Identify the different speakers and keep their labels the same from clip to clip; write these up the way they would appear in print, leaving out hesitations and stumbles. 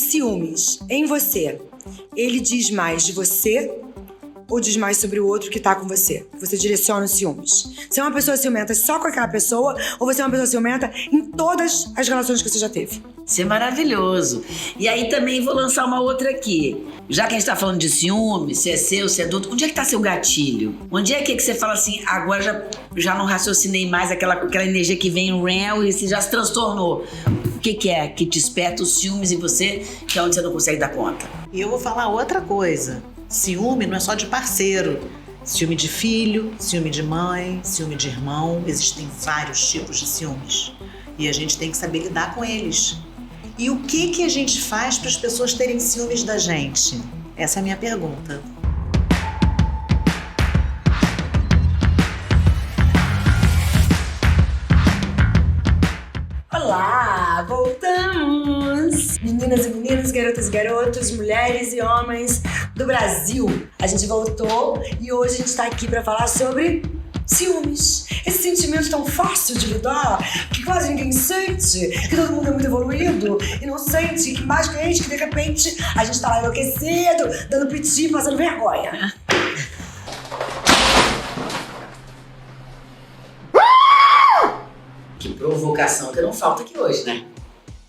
Speaker 1: ciúmes em você, ele diz mais de você ou diz mais sobre o outro que tá com você? Você direciona os ciúmes. Você é uma pessoa ciumenta só com aquela pessoa ou você é uma pessoa ciumenta em todas as relações que você já teve?
Speaker 2: Isso é maravilhoso. E aí também vou lançar uma outra aqui. Já que a gente tá falando de ciúme, se é seu, se é do outro, onde é que tá seu gatilho? Onde é que você fala assim, agora já não raciocinei mais aquela energia que vem no réu e você já se transtornou? O que é que te desperta os ciúmes em você, que é onde você não consegue dar conta?
Speaker 3: E eu vou falar outra coisa. Ciúme não é só de parceiro. Ciúme de filho, ciúme de mãe, ciúme de irmão. Existem vários tipos de ciúmes. E a gente tem que saber lidar com eles. E o que a gente faz para as pessoas terem ciúmes da gente? Essa é a minha pergunta.
Speaker 1: Olá, voltamos! Meninas e meninos, garotas e garotos, mulheres e homens do Brasil. A gente voltou e hoje a gente tá aqui pra falar sobre ciúmes. Esse sentimento tão fácil de lidar, que quase ninguém sente, que todo mundo é muito evoluído e não sente, que mais que a gente, que de repente a gente tá lá enlouquecido, dando piti, passando vergonha.
Speaker 2: Que provocação que não falta aqui hoje, né?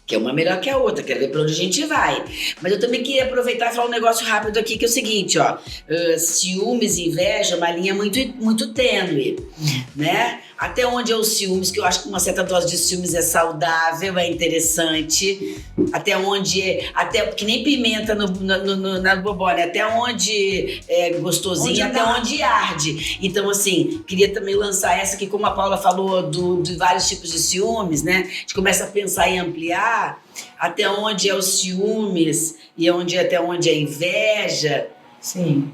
Speaker 2: Que é uma melhor que a outra, quero ver pra onde a gente vai. Mas eu também queria aproveitar e falar um negócio rápido aqui, que é o seguinte, ó. Ciúmes e inveja é uma linha muito tênue, né? Até onde é o ciúmes, que eu acho que uma certa dose de ciúmes é saudável, é interessante. Até onde é... que nem pimenta na bobó, né? Até onde é gostosinho, até onde arde. Então, assim, queria também lançar essa que, como a Paula falou, de vários tipos de ciúmes, né? A gente começa a pensar em ampliar até onde é o ciúmes e até onde é inveja.
Speaker 1: Sim.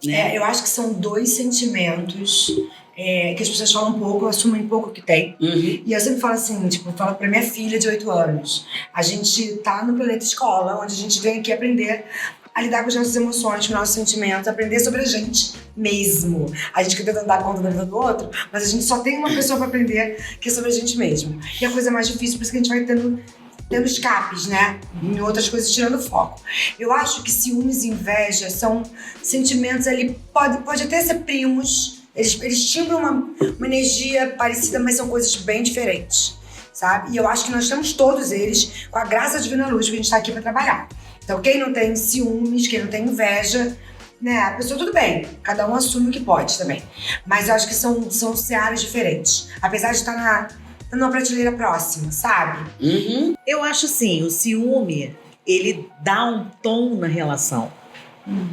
Speaker 2: Né?
Speaker 1: Eu acho que são dois sentimentos que as pessoas falam pouco, assumem pouco que tem.
Speaker 2: Uhum.
Speaker 1: E eu sempre falo assim, eu falo pra minha filha de 8 anos, a gente tá no planeta escola, onde a gente vem aqui aprender a lidar com as nossas emoções, com os nossos sentimentos, aprender sobre a gente mesmo. A gente quer tentar dar conta da vida do outro, mas a gente só tem uma pessoa pra aprender, que é sobre a gente mesmo. E a coisa mais difícil, por isso que a gente vai tendo escapes, né? Em outras coisas, tirando foco. Eu acho que ciúmes e inveja são sentimentos ali, pode até ser primos, eles timbram uma energia parecida, mas são coisas bem diferentes, sabe? E eu acho que nós temos todos eles com a graça divina luz, que a gente tá aqui pra trabalhar. Então, quem não tem ciúmes, quem não tem inveja, né? A pessoa, tudo bem, cada um assume o que pode também. Mas eu acho que são searas diferentes, apesar de estar numa prateleira próxima, sabe?
Speaker 2: Uhum.
Speaker 3: Eu acho assim, o ciúme, ele dá um tom na relação.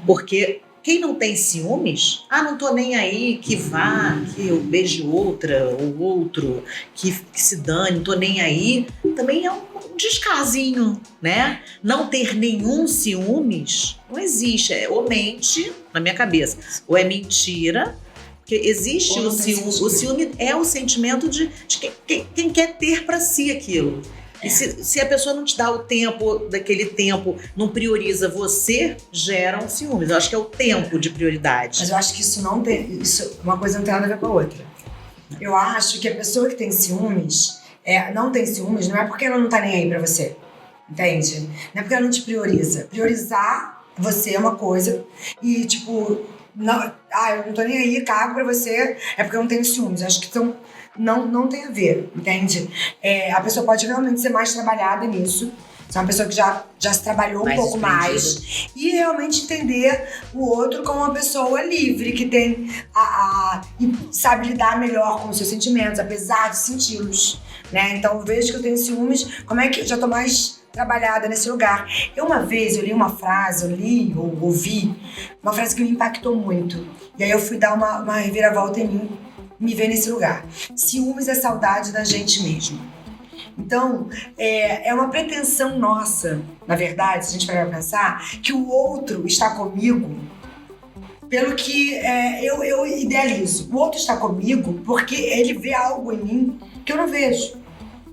Speaker 3: Porque quem não tem ciúmes, não tô nem aí, que vá, que eu beije outra ou outro, que se dane, não tô nem aí, também é um descasinho, né? Não ter nenhum ciúmes não existe, ou mente, na minha cabeça, ou é mentira, porque existe o ciúme. O ciúme é o sentimento de quem quer ter pra si aquilo. E se a pessoa não te dá o tempo, daquele tempo, não prioriza você, gera um ciúmes. Eu acho que é o tempo de prioridade.
Speaker 1: Mas eu acho que uma coisa não tem nada a ver com a outra. Eu acho que a pessoa que tem ciúmes, não tem ciúmes, não é porque ela não tá nem aí pra você. Entende? Não é porque ela não te prioriza. Priorizar você é uma coisa e, tipo, não, eu não tô nem aí, cago pra você, é porque eu não tenho ciúmes. Acho que não tem a ver, entende? A pessoa pode realmente ser mais trabalhada nisso. Você é uma pessoa que já se trabalhou um pouco mais. E realmente entender o outro como uma pessoa livre, que tem e sabe lidar melhor com os seus sentimentos, apesar de senti-los, né? Então eu vejo que eu tenho ciúmes, como é que eu já tô mais trabalhada nesse lugar. Uma vez eu li uma frase, ou ouvi uma frase que me impactou muito. E aí eu fui dar uma reviravolta em mim, me ver nesse lugar. Ciúmes é saudade da gente mesmo. Então, é uma pretensão nossa, na verdade, se a gente parar pra pensar, que o outro está comigo pelo que eu idealizo. O outro está comigo porque ele vê algo em mim que eu não vejo.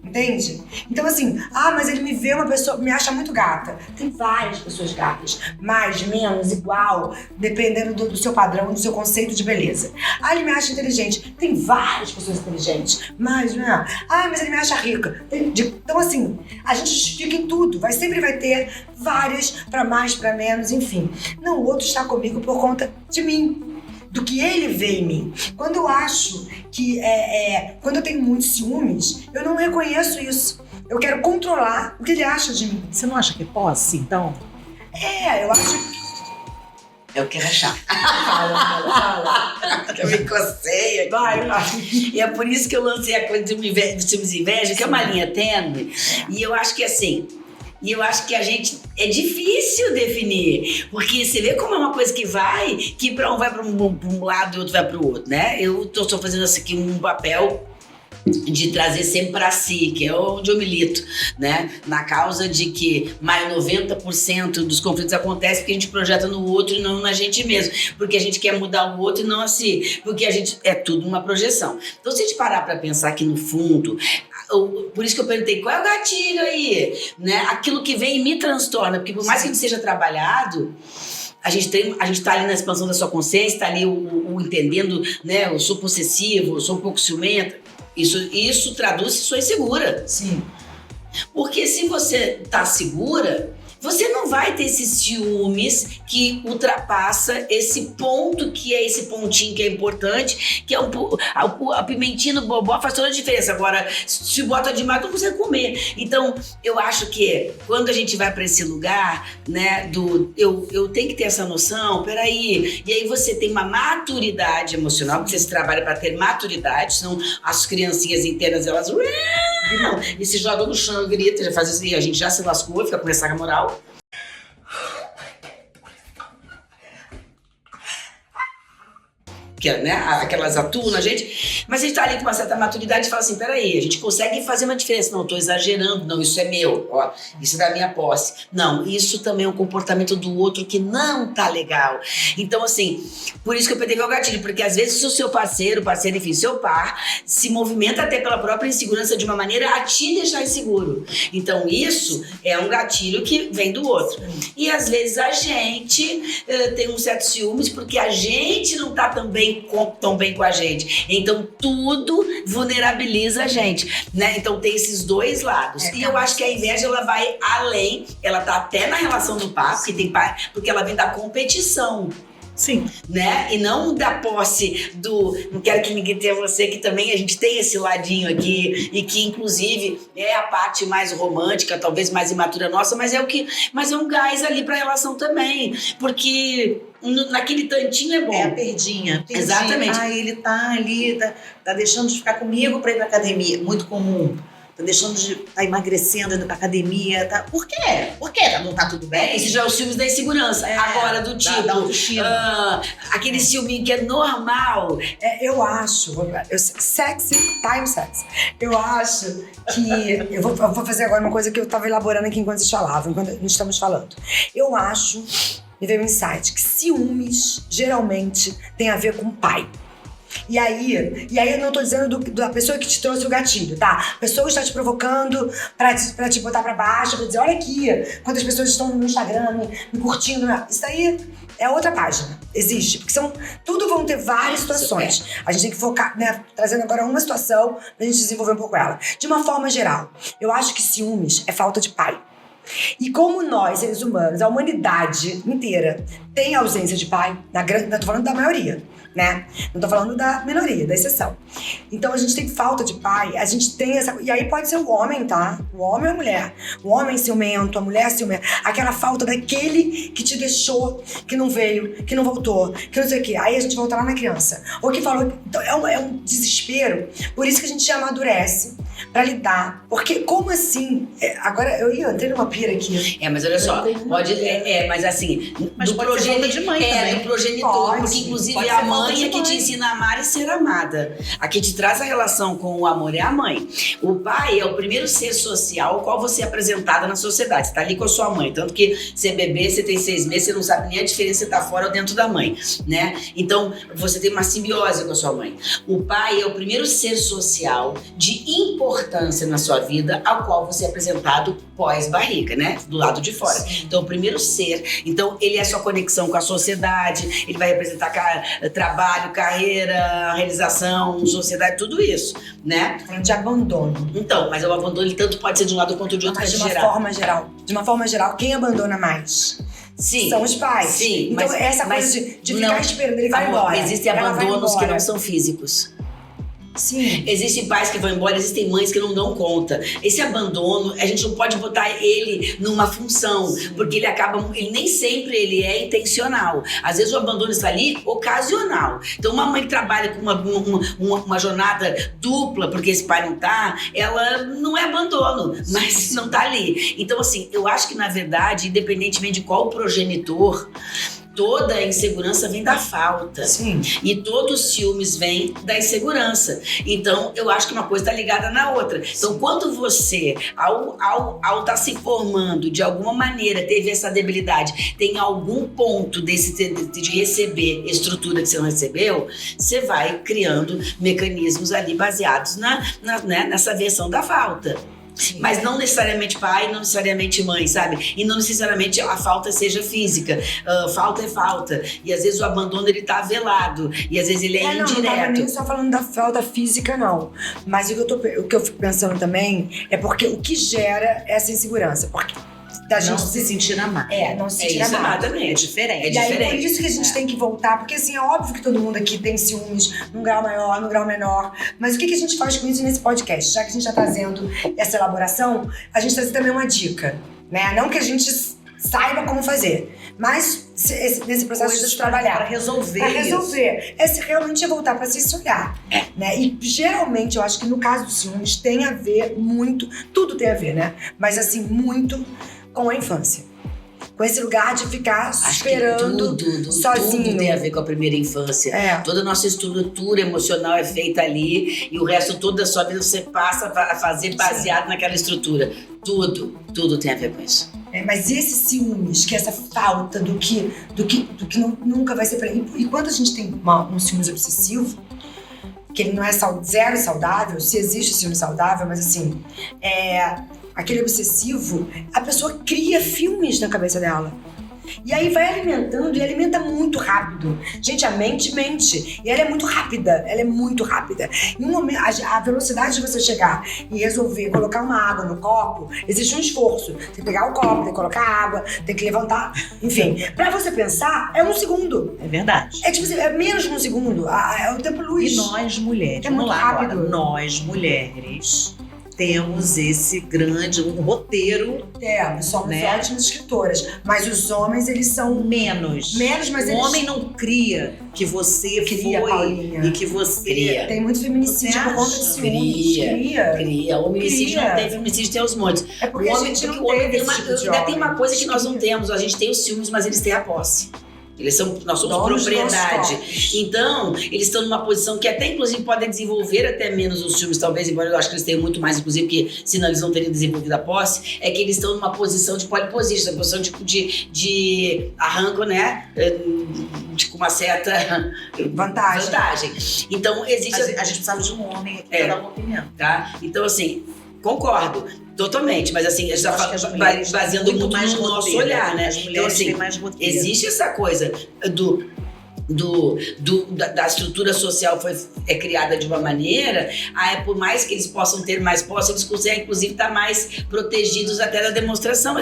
Speaker 1: Entende? Então assim, mas ele me vê uma pessoa, me acha muito gata. Tem várias pessoas gatas, mais, menos, igual, dependendo do seu padrão, do seu conceito de beleza. Ele me acha inteligente. Tem várias pessoas inteligentes, mais, né? Mas ele me acha rica. Então assim, a gente justifica em tudo. Sempre vai ter várias, pra mais, pra menos, enfim. Não, o outro está comigo por conta de mim. Do que ele vê em mim. Quando eu acho que quando eu tenho muitos ciúmes, eu não reconheço isso. Eu quero controlar o que ele acha de mim.
Speaker 3: Você não acha que é posse, então?
Speaker 1: Eu acho.
Speaker 2: Eu quero achar.
Speaker 1: Fala.
Speaker 2: Eu me cocei aqui.
Speaker 1: Vai.
Speaker 2: E é por isso que eu lancei a coisa do ciúmes e inveja, que é uma linha tênue. E eu acho que assim. E eu acho que a gente é difícil definir, porque você vê como é uma coisa que para um vai para um lado e outro vai para o outro, né? Eu tô só fazendo assim, aqui um papel de trazer sempre para si, que é onde eu milito, né? Na causa de que mais 90% dos conflitos acontecem porque a gente projeta no outro e não na gente mesmo, porque a gente quer mudar o outro e não a si, porque a gente é tudo uma projeção. Então, se a gente parar para pensar que no fundo, por isso que eu perguntei, qual é o gatilho aí? Né? Aquilo que vem e me transtorna, porque por mais que a gente seja trabalhado, a gente tá ali na expansão da sua consciência, tá ali o entendendo, né? Eu sou possessivo, eu sou um pouco ciumenta. Isso traduz se sou insegura.
Speaker 1: Sim.
Speaker 2: Porque se você tá segura, você não vai ter esses ciúmes que ultrapassa esse ponto, que é esse pontinho que é importante, que é a pimentinha no bobó faz toda a diferença. Agora, se bota demais, não consegue comer. Então, eu acho que quando a gente vai para esse lugar, né, eu tenho que ter essa noção, peraí, e aí você tem uma maturidade emocional, porque você trabalha para ter maturidade, senão as criancinhas internas, elas e se jogam no chão, grita, já faz isso, a gente já se lascou, fica com ressaca moral. Que, né, aquelas atuam na gente, mas a gente tá ali com uma certa maturidade e fala assim, peraí, a gente consegue fazer uma diferença, não, eu tô exagerando, não, isso é meu, ó, isso é da minha posse, não, isso também é um comportamento do outro que não tá legal. Então assim, por isso que eu peguei o gatilho, porque às vezes o seu parceiro, enfim, seu par, se movimenta até pela própria insegurança de uma maneira a te deixar inseguro. Então isso é um gatilho que vem do outro. E às vezes a gente tem um certo ciúmes porque a gente não tá tão bem com a gente. Então tudo vulnerabiliza a gente, né? Então tem esses dois lados. E eu acho que a inveja, ela vai além, ela tá até na relação do par, porque ela vem da competição.
Speaker 3: Sim.
Speaker 2: Né? E não da posse do não quero que ninguém tenha você, que também a gente tem esse ladinho aqui e que inclusive é a parte mais romântica, talvez mais imatura nossa, mas é um gás ali pra relação também, porque naquele tantinho é bom.
Speaker 3: É a perdinha.
Speaker 2: Exatamente.
Speaker 3: Ele tá ali, tá deixando de ficar comigo pra ir pra academia, muito comum. Tá deixando de tá emagrecendo, indo pra academia, tá... Por quê? Por quê? Não tá tudo bem?
Speaker 2: Esse já é o ciúmes da insegurança. Agora, do tipo, aquele ciúme que é normal.
Speaker 1: Eu acho, sexy, time sex. Eu acho que, eu vou fazer agora uma coisa que eu tava elaborando aqui enquanto vocês falavam, enquanto nós estamos falando. Eu acho, me veio um insight, que ciúmes geralmente tem a ver com pai. E aí eu não tô dizendo da pessoa que te trouxe o gatilho, tá? A pessoa está te provocando pra te botar pra baixo, pra dizer, olha aqui, quantas pessoas estão no Instagram me curtindo. Isso aí é outra página, existe. Porque tudo vão ter várias situações. A gente tem que focar, né, trazendo agora uma situação pra gente desenvolver um pouco ela. De uma forma geral, eu acho que ciúmes é falta de pai. E como nós, seres humanos, a humanidade inteira tem ausência de pai, não tô falando da maioria, né? Não tô falando da minoria, da exceção. Então a gente tem falta de pai, a gente tem essa... E aí pode ser o homem, tá? O homem ou a mulher. O homem ciumento, a mulher ciumenta. Aquela falta daquele que te deixou, que não veio, que não voltou, que não sei o quê. Aí a gente volta lá na criança. Ou que falou... Então é um desespero. Por isso que a gente amadurece pra lidar. Porque como assim? Agora eu entrei numa pira aqui.
Speaker 2: Mas olha só, mas assim...
Speaker 3: Mas
Speaker 2: do
Speaker 3: pode ser falta de mãe também.
Speaker 2: Do progenitor, porque inclusive é a mãe é que te ensina a amar e ser amada. A que te traz a relação com o amor é a mãe. O pai é o primeiro ser social ao qual você é apresentada na sociedade. Você tá ali com a sua mãe. Tanto que você é bebê, você tem 6 meses, você não sabe nem a diferença se tá fora ou dentro da mãe, né? Então, você tem uma simbiose com a sua mãe. O pai é o primeiro ser social de importância importância na sua vida ao qual você é apresentado pós-barriga, né? Do lado de fora. Então, o primeiro ser, então ele é sua conexão com a sociedade, ele vai representar trabalho, carreira, realização, sociedade, tudo isso, né?
Speaker 1: De abandono.
Speaker 2: Então, mas o abandono ele tanto pode ser de um lado quanto de outro.
Speaker 1: Mas
Speaker 2: pode
Speaker 1: de uma
Speaker 2: gerar.
Speaker 1: forma geral. De uma forma geral, quem abandona mais?
Speaker 2: Sim.
Speaker 1: São os pais.
Speaker 2: Sim,
Speaker 1: então,
Speaker 2: mas-
Speaker 1: essa
Speaker 2: mas
Speaker 1: coisa de ficar
Speaker 2: não-
Speaker 1: esperando, ele vai
Speaker 2: Amor,
Speaker 1: embora.
Speaker 2: existem
Speaker 1: ela vai
Speaker 2: abandonos que
Speaker 1: embora.
Speaker 2: não são físicos.
Speaker 1: Sim.
Speaker 2: Existem pais que vão embora, existem mães que não dão conta. Esse abandono, a gente não pode botar ele numa função, porque ele nem sempre ele é intencional. Às vezes o abandono está ali ocasional. Então uma mãe que trabalha com uma jornada dupla, porque esse pai não tá, ela não é abandono, mas não tá ali. Então assim, eu acho que na verdade, independentemente de qual progenitor, toda a insegurança vem da falta.
Speaker 1: Sim.
Speaker 2: E todos os ciúmes vêm da insegurança. Então, eu acho que uma coisa está ligada na outra. Então, quando você, ao estar se formando, de alguma maneira, teve essa debilidade, tem algum ponto de receber estrutura que você não recebeu, você vai criando mecanismos ali baseados nessa versão da falta.
Speaker 1: Sim.
Speaker 2: Mas não necessariamente pai, não necessariamente mãe, sabe? E não necessariamente a falta seja física. Falta é falta. E às vezes o abandono ele tá velado. E às vezes ele é
Speaker 1: Não tava
Speaker 2: indireto.
Speaker 1: nem só falando da falta física, não. Mas o que eu fico pensando também é porque o que gera essa insegurança. Porque da gente
Speaker 3: Não se sentir amado.
Speaker 1: não se
Speaker 2: É
Speaker 1: sentir
Speaker 2: isso,
Speaker 1: amado.
Speaker 2: exatamente.
Speaker 3: É diferente.
Speaker 2: É
Speaker 1: E aí, por
Speaker 2: diferente.
Speaker 1: isso que a gente tem que voltar, porque assim, é óbvio que todo mundo aqui tem ciúmes num grau maior, num grau menor, mas o que a gente faz com isso nesse podcast? Já que a gente está trazendo essa elaboração, a gente traz também uma dica, né? Não que a gente saiba como fazer, mas nesse processo
Speaker 3: Coisas
Speaker 1: de trabalhar.
Speaker 3: para resolver
Speaker 1: Pra
Speaker 3: isso.
Speaker 1: resolver. Realmente é voltar pra se olhar. Né? E geralmente, eu acho que no caso dos ciúmes, tem a ver muito, tudo tem a ver, né? Mas assim, muito com a infância. Com esse lugar de ficar
Speaker 2: Acho
Speaker 1: esperando
Speaker 2: que tudo
Speaker 1: sozinho.
Speaker 2: tem a ver com a primeira infância.
Speaker 1: É.
Speaker 2: Toda a nossa estrutura emocional é feita ali e o resto toda a sua vida você passa a fazer baseado naquela estrutura. Tudo tem a ver com isso.
Speaker 1: Mas esses ciúmes, que essa falta do que nunca vai ser pra ele. E quando a gente tem um ciúmes obsessivo, que ele não é zero saudável, se existe ciúme saudável, mas assim, aquele obsessivo, a pessoa cria filmes na cabeça dela. E aí vai alimentando e alimenta muito rápido. Gente, a mente mente. E ela é muito rápida. Em um momento, a velocidade de você chegar e resolver colocar uma água no copo, existe um esforço. Tem que pegar o copo, tem que colocar água, tem que levantar. Enfim, pra você pensar, é 1 segundo.
Speaker 3: É verdade.
Speaker 1: É tipo assim, é menos de 1 segundo. É o tempo luz.
Speaker 3: E nós mulheres,
Speaker 1: É
Speaker 3: vamos
Speaker 1: muito
Speaker 3: lá
Speaker 1: rápido.
Speaker 3: agora. Nós mulheres temos esse grande roteiro
Speaker 1: Somos
Speaker 3: né?
Speaker 1: ótimas escritoras. Mas os homens, eles são
Speaker 3: menos.
Speaker 1: mas
Speaker 3: O
Speaker 1: eles
Speaker 3: homem não cria que você
Speaker 1: Cria,
Speaker 3: foi
Speaker 1: Paulinha.
Speaker 3: e que você...
Speaker 2: Cria.
Speaker 1: tem muito feminicídio
Speaker 3: Você
Speaker 1: por conta de
Speaker 3: acha?
Speaker 1: ciúmes.
Speaker 2: Cria. O hominicídio
Speaker 1: Cria.
Speaker 2: não tem, feminicídio tem os montes.
Speaker 1: É porque
Speaker 2: O
Speaker 1: a
Speaker 2: homem,
Speaker 1: gente
Speaker 2: porque
Speaker 1: não
Speaker 2: o homem
Speaker 1: teve
Speaker 2: tem
Speaker 1: esse tipo de
Speaker 2: ainda tem
Speaker 1: homem.
Speaker 2: uma coisa que nós não temos. A gente tem os ciúmes, mas eles têm a posse. Nós somos
Speaker 1: Donos dos
Speaker 2: propriedade.
Speaker 1: nossos corpos.
Speaker 2: Então, eles estão numa posição que até, inclusive, podem desenvolver até menos os ciúmes, talvez, embora eu acho que eles tenham muito mais, inclusive, porque senão eles não teriam desenvolvido a posse, é que eles estão numa posição de poliposition, uma posição de arranco, né? Com uma certa
Speaker 1: Vantagem.
Speaker 2: Então, existe...
Speaker 3: A gente precisava de um homem aqui
Speaker 2: É.
Speaker 3: pra dar uma opinião.
Speaker 2: Tá? Então, assim, concordo totalmente, mas assim, a gente
Speaker 3: Acho que as
Speaker 2: tá
Speaker 3: mulheres
Speaker 2: baseando
Speaker 3: têm
Speaker 2: muito no
Speaker 3: roteiro.
Speaker 2: nosso olhar, né?
Speaker 3: As mulheres
Speaker 2: Então, assim,
Speaker 3: têm mais roteiro.
Speaker 2: existe essa coisa da estrutura social é criada de uma maneira, por mais que eles possam ter mais posse, eles conseguem, inclusive, estar mais protegidos até da demonstração.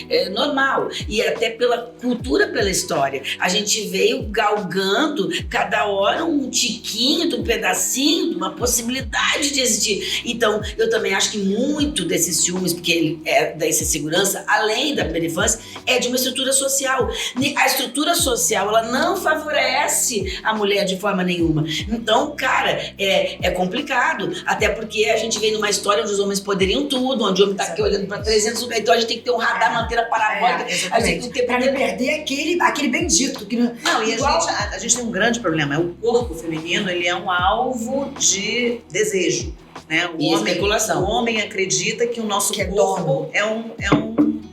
Speaker 2: É normal. E até pela cultura, pela história. A gente veio galgando cada hora um tiquinho, de um pedacinho, de uma possibilidade de existir. Então, eu também acho que muito desses ciúmes, porque ele é dessa insegurança, além da primeira infância, é de uma estrutura social. A estrutura social, ela não favorece a mulher de forma nenhuma. Então, cara, é complicado. Até porque a gente vem numa história onde os homens poderiam tudo, onde o homem tá aqui olhando pra 300 lugares. Então a gente tem que ter um radar, manter a parabólica. A gente tem que ter
Speaker 1: Pra não perder aquele bendito. Que não,
Speaker 3: Não, e
Speaker 1: igual-
Speaker 3: a gente tem um grande problema. O corpo feminino, ele é um alvo de desejo. Né?
Speaker 2: E especulação.
Speaker 3: O homem acredita que o nosso
Speaker 1: Que é
Speaker 3: corpo
Speaker 1: dono.
Speaker 3: é um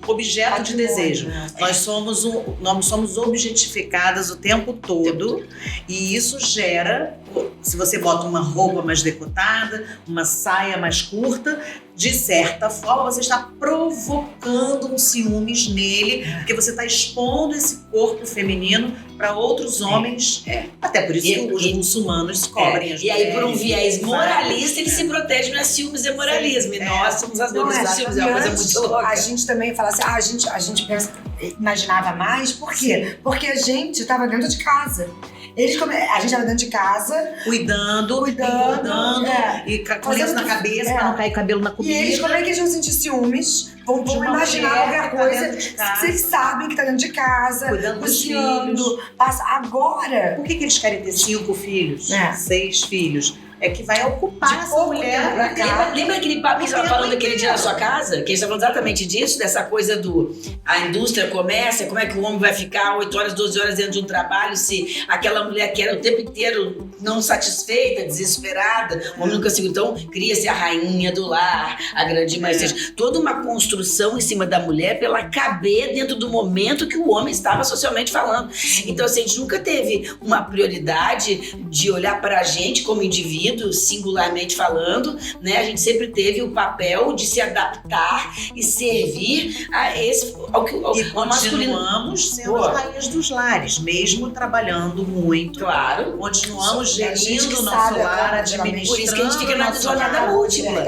Speaker 3: objeto de desejo.
Speaker 1: Né?
Speaker 3: Nós somos objetificadas o tempo todo e isso gera, se você bota uma roupa mais decotada, uma saia mais curta, de certa forma você está provocando um ciúmes nele, porque você está expondo esse corpo feminino para outros homens. Até por isso que os muçulmanos cobrem as
Speaker 2: mulheres. E aí, por um viés moralista, ele se protege, não é ciúmes, é moralismo. E nós somos as donas do ciúmes, é uma coisa muito louca.
Speaker 1: A gente também fala assim, a gente imaginava mais, por quê?
Speaker 3: Sim.
Speaker 1: Porque a gente estava dentro de casa. A gente estava dentro de casa,
Speaker 3: cuidando, e com lenço na cabeça pra não cair cabelo na comida.
Speaker 1: E eles, como é que eles vão sentir ciúmes? Vão imaginar qualquer coisa. Vocês sabem que tá dentro de casa,
Speaker 3: cuidando dos
Speaker 1: filhos. Agora.
Speaker 3: Por que eles querem ter 5 filhos? 6 filhos? É que vai ocupar essa mulher.
Speaker 2: Lembra aquele papo que você estava falando aquele dia na sua casa? Que a gente estava falando exatamente disso, dessa coisa a indústria começa, como é que o homem vai ficar 8 horas, 12 horas dentro de um trabalho se aquela mulher que era o tempo inteiro não satisfeita, desesperada, o homem nunca conseguiu. Então, cria-se a rainha do lar, a grande mãe, ou seja, toda uma construção em cima da mulher pra ela caber dentro do momento que o homem estava socialmente falando. Então, assim, a gente nunca teve uma prioridade de olhar pra gente como indivíduo, singularmente falando, né? A gente sempre teve o papel de se adaptar e servir ao masculino.
Speaker 3: Continuamos sendo as rainhas dos lares, mesmo trabalhando muito.
Speaker 2: Claro.
Speaker 3: Continuamos gerindo o nosso lar, administrando.
Speaker 2: Por isso que a gente fica na jornada múltipla.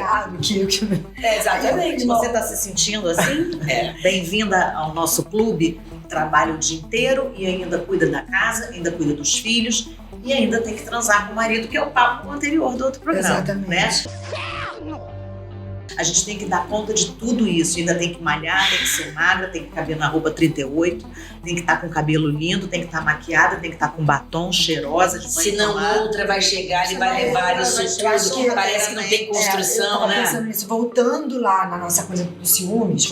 Speaker 2: Exatamente.
Speaker 3: Você está se sentindo assim? Bem-vinda ao nosso clube. Trabalha o dia inteiro e ainda cuida da casa, ainda cuida dos filhos e ainda tem que transar com o marido, que é o papo anterior do outro programa.
Speaker 1: Exatamente.
Speaker 3: Né? A gente tem que dar conta de tudo isso. Ainda tem que malhar, tem que ser magra, tem que caber na roupa 38, tem que estar com cabelo lindo, tem que estar maquiada, tem que estar com batom, cheirosa, de banho.
Speaker 2: Senão outra vai chegar e vai levar isso tudo. Parece que não tem construção, né?
Speaker 1: Voltando lá na nossa coisa dos ciúmes,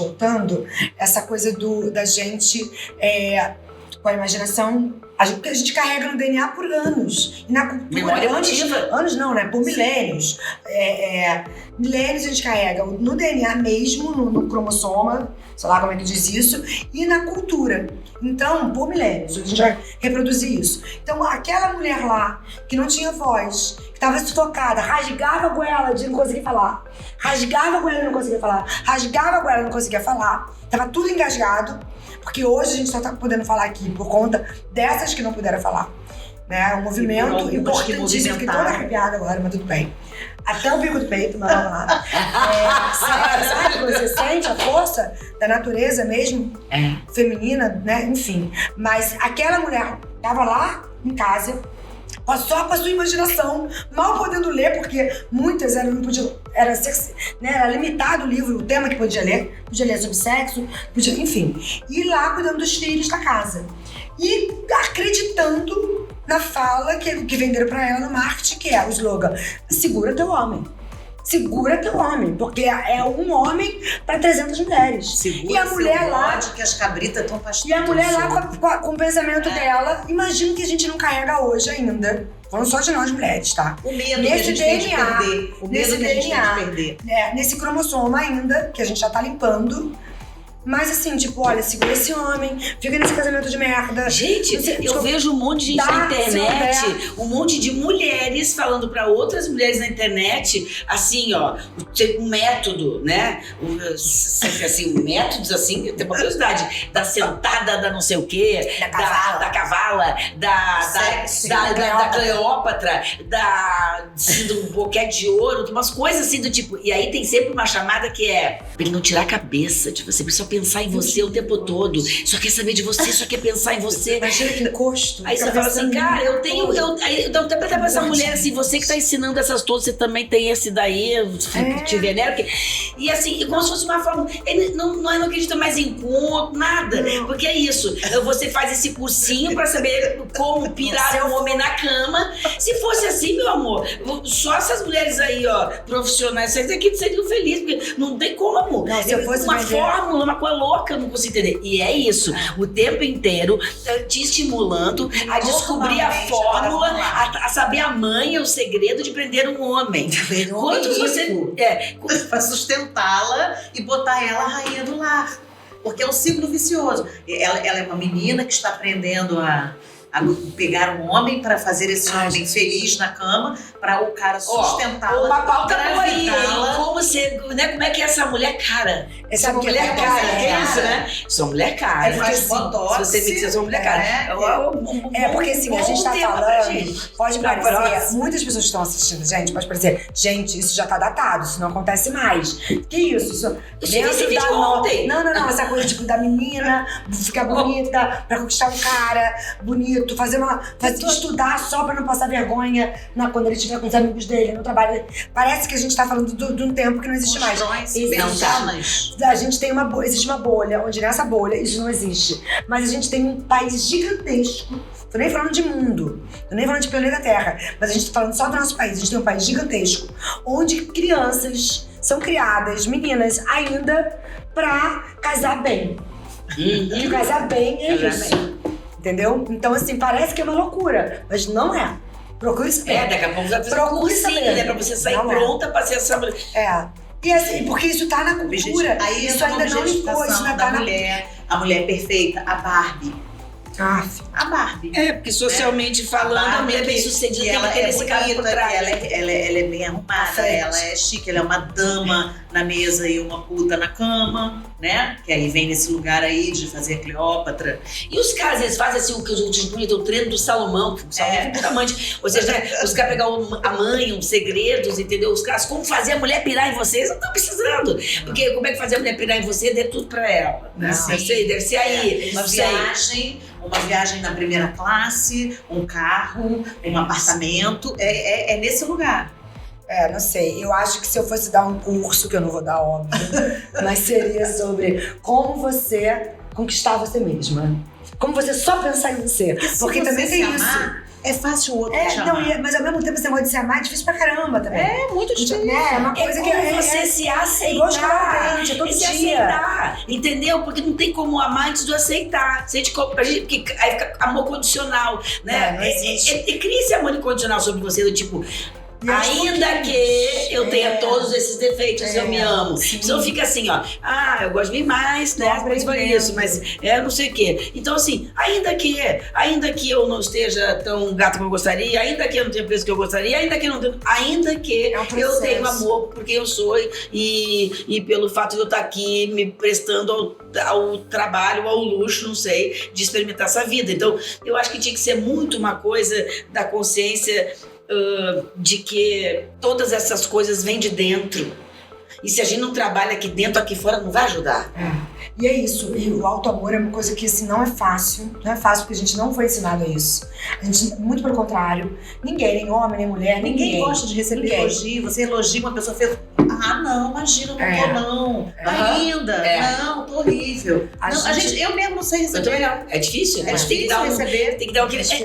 Speaker 1: essa coisa da gente com a imaginação. A gente carrega no DNA por anos. E na cultura.
Speaker 2: Memória emotiva.
Speaker 1: Anos não, né? Por milênios. Milênios a gente carrega no DNA mesmo, no cromossoma, sei lá como é que diz isso, e na cultura. Então, por milênios, a gente vai reproduzir isso. Então, aquela mulher lá, que não tinha voz, que estava sufocada, rasgava a goela de não conseguir falar, rasgava a goela de não conseguir falar, rasgava a goela de não conseguia falar, estava tudo engasgado. Porque hoje a gente só tá podendo falar aqui por conta dessas que não puderam falar. Né? Um movimento importantíssimo. Fiquei toda arrepiada agora, mas tudo bem. Até o bico do peito, mas vamos lá. Sabe, você sente a força da natureza mesmo, feminina, né? Enfim. Mas aquela mulher tava lá em casa, só com a sua imaginação, mal podendo ler, porque muitas não podiam, era limitado o livro, o tema que podia ler sobre sexo, enfim. E lá cuidando dos filhos da casa. E acreditando na fala que venderam pra ela no marketing, que é o slogan: segura teu homem. Segura teu homem, porque é um homem para 300 mulheres.
Speaker 3: Segura
Speaker 1: e a mulher lá
Speaker 3: que as cabritas estão pastando.
Speaker 1: E a mulher lá com o pensamento dela, imagino que a gente não carrega hoje ainda. Falando só de nós mulheres, tá?
Speaker 3: O medo que a gente tem de perder. O medo que a gente tem de perder.
Speaker 1: Nesse cromossoma ainda, que a gente já tá limpando. Mas assim, tipo, olha, segura esse homem, fica nesse casamento de merda.
Speaker 2: Gente, eu vejo um monte de gente na internet, um monte de mulheres falando pra outras mulheres na internet, assim, ó, um método, né? Assim, métodos, assim, tem uma curiosidade, da sentada, da não sei o quê, da cavala, da Cleópatra, do boquete de ouro, umas coisas assim do tipo. E aí tem sempre uma chamada que é pra ele não tirar a cabeça de você, precisa pensar em você o tempo todo. Só quer saber de você, só quer pensar em você.
Speaker 1: Imagina que encosto.
Speaker 2: Aí você fala assim, cara, eu dou até pra essa mulher assim, você que tá ensinando essas todas, você também tem esse daí, te venero. E assim, como se fosse uma forma. Ele não acredita mais em conto, nada. Porque é isso. Você faz esse cursinho pra saber como pirar um homem na cama. Se fosse assim, meu amor, só essas mulheres aí, ó, profissionais, essas aqui seriam felizes, porque não tem como.
Speaker 1: Não, se eu fosse
Speaker 2: uma fórmula, uma coisa louca, eu não consigo entender. E é isso, o tempo inteiro te estimulando a descobrir a fórmula, a saber a manha, o segredo de prender um homem.
Speaker 3: Quanto você... pra sustentá-la e botar ela a rainha do lar. Porque é um ciclo vicioso. Ela é uma menina que está aprendendo a pegar um homem para fazer esse homem feliz na cama, para o cara sustentá-la.
Speaker 2: Uma pauta boa aí,
Speaker 3: engravidá-la.
Speaker 2: como é que é essa mulher cara?
Speaker 1: Essa
Speaker 2: mulher cara, que é isso, né? Sou mulher cara.
Speaker 3: Ela faz botox.
Speaker 2: Se você me disser, sou mulher cara.
Speaker 1: Porque assim, a gente tá falando, pode parecer, muitas pessoas que estão assistindo, gente, pode parecer, gente, isso já tá datado, isso não acontece mais. Que isso?
Speaker 2: Esse vídeo ontem.
Speaker 1: Não, essa coisa tipo da menina ficar bonita, pra conquistar um cara bonito, estudar só pra não passar vergonha quando ele estiver com os amigos dele, no trabalho. Parece que a gente tá falando de um tempo que não existe mais. A gente tem existe uma bolha, onde nessa bolha isso não existe. Mas a gente tem um país gigantesco. Tô nem falando de mundo, tô nem falando de planeta Terra, mas a gente tá falando só do nosso país. A gente tem um país gigantesco, onde crianças são criadas, meninas, ainda pra casar bem. E casar bem é isso. Entendeu? Então, assim, parece que é uma loucura, mas não é. Procure saber.
Speaker 2: Daqui a pouco você vai fazer um cursinho, né? Pra você sair pronta pra ser essa mulher.
Speaker 1: E assim, porque isso tá na cultura.
Speaker 3: Aí
Speaker 1: isso ainda não ficou, isso ainda tá na
Speaker 3: mulher. A mulher perfeita, a Barbie.
Speaker 1: A Barbie.
Speaker 2: Porque socialmente falando, a mulher bem sucedida,
Speaker 3: ela
Speaker 2: tem
Speaker 3: é
Speaker 2: esse cara por trás.
Speaker 3: ela é bem arrumada, ela é chique, ela é uma dama na mesa e uma puta na cama, né? Que aí vem nesse lugar aí de fazer Cleópatra.
Speaker 2: E os caras, eles fazem assim, o que os últimos bonitos, o treino do Salomão, que o Salomão é muito amante. Ou seja, os caras pegar a mãe, os segredos, entendeu? Os caras, como fazer a mulher pirar em você, eles não estão precisando. Porque como é que fazer a mulher pirar em você, dê tudo pra ela. Né? Deve ser aí.
Speaker 3: Uma viagem na primeira classe, um carro, um apartamento, é nesse lugar.
Speaker 1: Não sei. Eu acho que se eu fosse dar um curso, que eu não vou dar, óbvio, mas seria sobre como você conquistar você mesma. Como você só pensar em você. Porque também tem isso.
Speaker 3: É fácil o outro te amar.
Speaker 1: Mas ao mesmo tempo esse negócio de se amar é difícil pra caramba também.
Speaker 3: É muito difícil.
Speaker 1: É uma coisa que
Speaker 2: você se aceitar.
Speaker 1: Igual escovar dente, todo
Speaker 2: se
Speaker 1: dia.
Speaker 2: Aceitar, entendeu? Porque não tem como amar antes do aceitar. Porque aí fica amor condicional, né? Cria esse amor incondicional sobre você, do tipo... Ainda que eu tenha todos esses defeitos, eu me amo. Então fica assim, ó. Eu gosto de mim mais, né? Mas foi isso, mas não sei o quê. Então, assim, ainda que eu não esteja tão gato como eu gostaria, ainda que eu não tenha peso que eu gostaria, ainda que eu eu tenho amor por quem eu sou e pelo fato de eu estar aqui me prestando ao trabalho, ao luxo, não sei, de experimentar essa vida. Então, eu acho que tinha que ser muito uma coisa da consciência de que todas essas coisas vêm de dentro. E se a gente não trabalha aqui dentro, aqui fora, não vai ajudar.
Speaker 1: E é isso. E o auto-amor é uma coisa que assim, não é fácil. Não é fácil porque a gente não foi ensinado a isso. A gente, muito pelo contrário. Ninguém, nem homem, nem mulher, ninguém
Speaker 3: gosta de receber elogio. Você elogia uma pessoa fez. Não, imagina, não tô não. Ainda. Não, tô horrível. Eu mesmo não sei receber.
Speaker 2: Eu também não. É difícil?
Speaker 3: É difícil receber.
Speaker 2: Tem que dar o que ele
Speaker 1: fica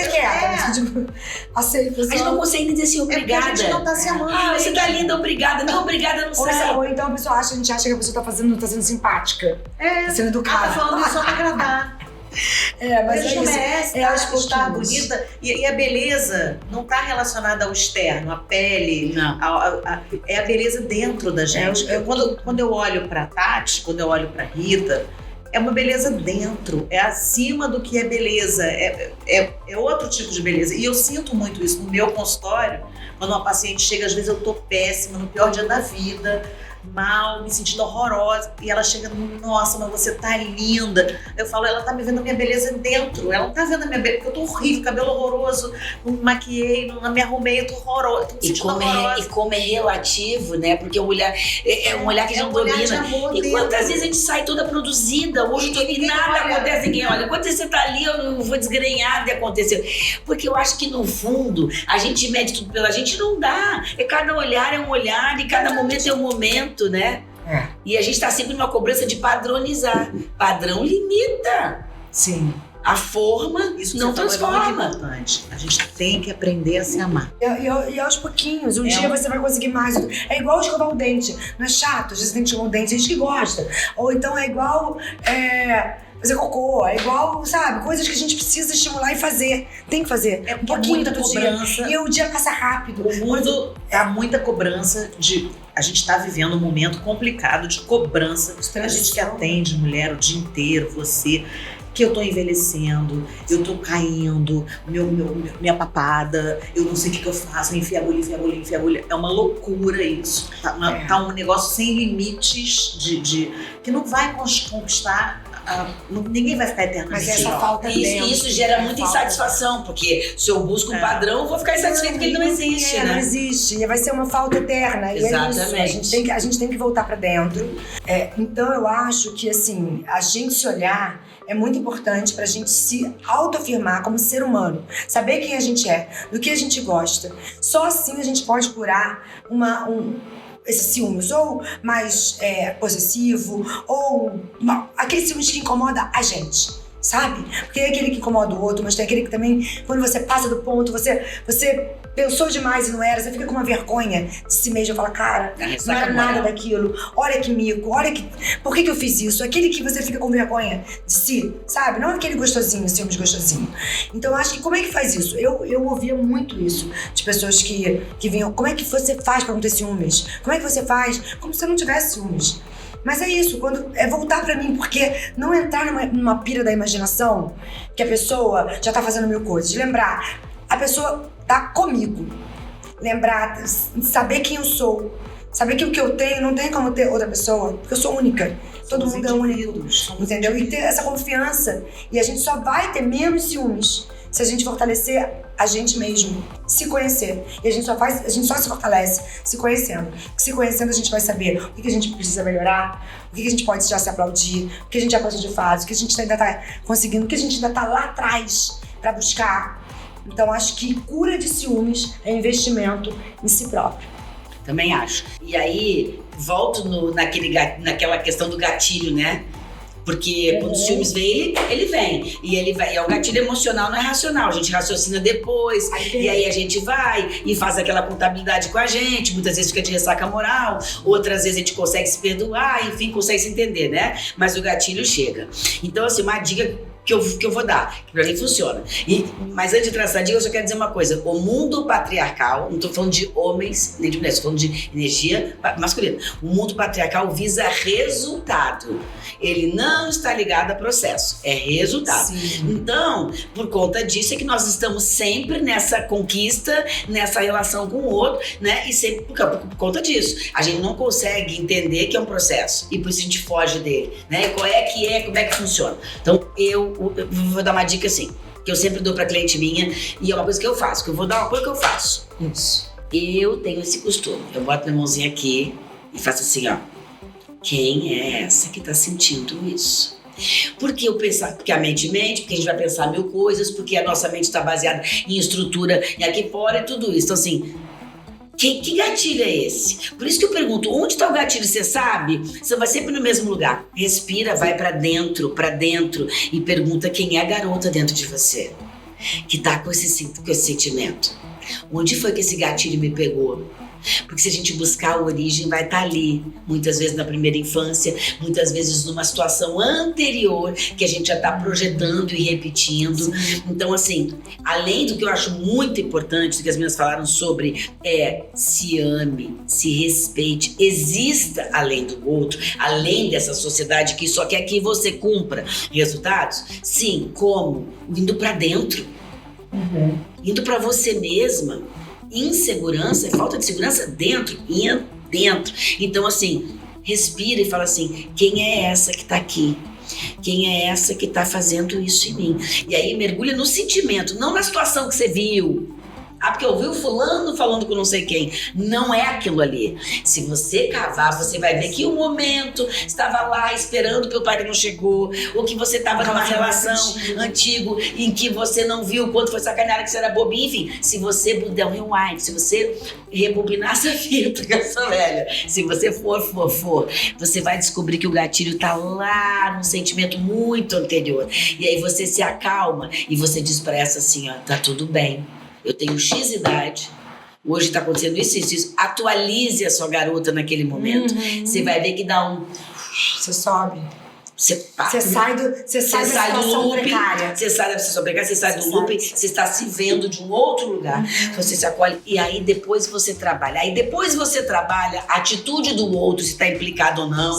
Speaker 1: quieta. Tipo, aceita.
Speaker 2: A gente não consegue nem dizer assim, obrigada.
Speaker 3: A gente não tá se amando.
Speaker 2: Você tá linda, obrigada. Não, obrigada, não sai.
Speaker 1: Ou então a gente acha que a pessoa tá sendo simpática. Tá sendo educada.
Speaker 3: Tá falando isso só pra agradar.
Speaker 1: Mas
Speaker 3: a gente merece estar bonita. E a beleza não está relacionada ao externo, à pele.
Speaker 2: Não.
Speaker 3: É a beleza dentro da gente. Quando eu olho para Tati, quando eu olho para Rita, é uma beleza dentro. É acima do que é beleza. É outro tipo de beleza. E eu sinto muito isso no meu consultório. Quando uma paciente chega, às vezes eu tô péssima, no pior dia da vida, mal, me sentindo horrorosa, e ela chega, nossa, mas você tá linda. Eu falo, ela tá me vendo a minha beleza dentro, ela não tá vendo a minha beleza, porque eu tô horrível, cabelo horroroso, não me maquiei, não me arrumei, eu tô horrorosa, tô me sentindo horrorosa.
Speaker 2: E como é relativo, né? Porque o olhar é um olhar que a gente domina. E quantas vezes a gente sai toda produzida, hoje e nada acontece, ninguém olha. Quantas vezes você tá ali, eu vou desgrenhada e aconteceu. Porque eu acho que no fundo, a gente mede tudo pela gente, não dá. Cada olhar é um olhar e cada momento é um momento, né? E a gente tá sempre numa cobrança de padronizar. Padrão limita.
Speaker 1: Sim.
Speaker 2: A forma
Speaker 3: Isso
Speaker 2: não
Speaker 3: que você falou é muito
Speaker 2: transforma.
Speaker 3: importante. A gente tem que aprender a se amar.
Speaker 1: E aos pouquinhos, dia você vai conseguir mais. É igual escovar o dente. Não é chato, às vezes tem que escovar o dente, tem gente que gosta. Ou então é igual fazer cocô, é igual, sabe? Coisas que a gente precisa estimular e fazer. Tem que fazer.
Speaker 3: É
Speaker 1: Um pouquinho
Speaker 3: muita
Speaker 1: todo
Speaker 3: cobrança.
Speaker 1: dia. E o dia passa rápido.
Speaker 3: O mundo há muita cobrança de... A gente está vivendo um momento complicado de cobrança. A gente que atende mulher o dia inteiro, você... que eu tô envelhecendo, eu tô caindo, minha papada, eu não sei o que eu faço, enfia agulha. É uma loucura isso. Tá um negócio sem limites que não vai conquistar. Ninguém vai ficar eterno.
Speaker 1: Mas essa falta
Speaker 2: Isso gera muita insatisfação, porque se eu busco um padrão, eu vou ficar insatisfeito que ele não existe, né?
Speaker 1: Não existe. E vai ser uma falta eterna.
Speaker 2: Exatamente.
Speaker 1: E é isso. A gente tem que voltar pra dentro. Então eu acho que, assim, a gente se olhar é muito importante pra gente se autoafirmar como ser humano. Saber quem a gente é, do que a gente gosta. Só assim a gente pode curar esse ciúmes, ou mais possessivo, ou aquele ciúmes que incomoda a gente, sabe? Porque é aquele que incomoda o outro, mas tem aquele que também, quando você passa do ponto, você pensou demais e não era, você fica com uma vergonha de si mesmo, fala, cara, não era nada daquilo, olha que mico, por que eu fiz isso? Aquele que você fica com vergonha de si, sabe? Não aquele gostosinho, ciúmes gostosinho. Então eu acho que, como é que faz isso? Eu ouvia muito isso, de pessoas que vinham, como é que você faz pra não ter ciúmes? Como é que você faz? Como se você não tivesse ciúmes. Mas é isso, quando voltar pra mim, porque não entrar numa pira da imaginação, que a pessoa já tá fazendo mil coisas. Lembrar, a pessoa tá comigo. Lembrar, saber quem eu sou. Saber que o que eu tenho não tem como ter outra pessoa, porque eu sou única. Todo mundo é único, entendeu? E ter essa confiança. E a gente só vai ter menos ciúmes se a gente fortalecer a gente mesmo, se conhecer. E a gente só se fortalece se conhecendo. Porque se conhecendo a gente vai saber o que a gente precisa melhorar, o que a gente pode já se aplaudir, o que a gente já passou de fase, o que a gente ainda tá conseguindo, o que a gente ainda tá lá atrás pra buscar. Então acho que cura de ciúmes é investimento em si próprio.
Speaker 2: Também acho. E aí, volto naquela questão do gatilho, né? Porque quando o ciúmes vem, ele vem. E ele vai. É o gatilho emocional, não é racional. A gente raciocina depois. E aí a gente vai e faz aquela contabilidade com a gente. Muitas vezes fica de ressaca moral. Outras vezes a gente consegue se perdoar. Enfim, consegue se entender, né? Mas o gatilho chega. Então, assim, uma dica que eu vou dar, que pra mim funciona. Mas antes de traçar a dica, eu só quero dizer uma coisa. O mundo patriarcal, não tô falando de homens nem de mulheres, tô falando de energia masculina. O mundo patriarcal visa resultado. Ele não está ligado a processo, é resultado.
Speaker 1: Sim.
Speaker 2: Então, por conta disso é que nós estamos sempre nessa conquista, nessa relação com o outro, né? E sempre por conta disso. A gente não consegue entender que é um processo e por isso a gente foge dele, né? Como é que funciona. Então, eu vou dar uma dica assim, que eu sempre dou pra cliente minha, e é uma coisa que eu faço, que eu vou dar uma coisa que eu faço.
Speaker 1: Isso.
Speaker 2: Eu tenho esse costume, eu boto minha mãozinha aqui e faço assim, ó. Quem é essa que tá sentindo isso? Porque porque a mente mente, porque a gente vai pensar mil coisas, porque a nossa mente está baseada em estrutura e aqui fora e tudo isso. Então assim, que gatilho é esse? Por isso que eu pergunto, onde está o gatilho? Você sabe? Você vai sempre no mesmo lugar. Respira, vai pra dentro e pergunta quem é a garota dentro de você que tá com esse sentimento. Onde foi que esse gatilho me pegou? Porque se a gente buscar a origem, vai estar ali. Muitas vezes na primeira infância, muitas vezes numa situação anterior que a gente já está projetando e repetindo. Sim. Então, assim, além do que eu acho muito importante, do que as meninas falaram sobre se ame, se respeite, exista além do outro, além dessa sociedade que só quer que você cumpra resultados. Sim, como? Indo para dentro. Indo para você mesma. Insegurança, falta de segurança dentro. Então, assim, respira e fala assim, quem é essa que tá aqui? Quem é essa que tá fazendo isso em mim? E aí mergulha no sentimento, não na situação que você viu. Ah, porque eu vi o fulano falando com não sei quem. Não é aquilo ali. Se você cavar, você vai ver que o momento estava lá esperando que o pai não chegou, ou que você estava numa relação antigo em que você não viu o quanto foi sacaneado, que você era bobinho. Enfim, se você der um rewind, se você rebobinar essa fita, que eu sou velha, se você for, você vai descobrir que o gatilho tá lá num sentimento muito anterior. E aí você se acalma e você diz pra essa assim, ó, tá tudo bem. Eu tenho X idade, hoje tá acontecendo isso. Atualize a sua garota naquele momento. Você vai ver que dá um...
Speaker 1: Você sobe.
Speaker 2: Você
Speaker 1: sai da situação precária.
Speaker 2: Você sai da situação precária, você sai do looping, você está se vendo de um outro lugar. Você se acolhe e aí depois você trabalha. Aí depois você trabalha a atitude do outro, se está implicado ou não,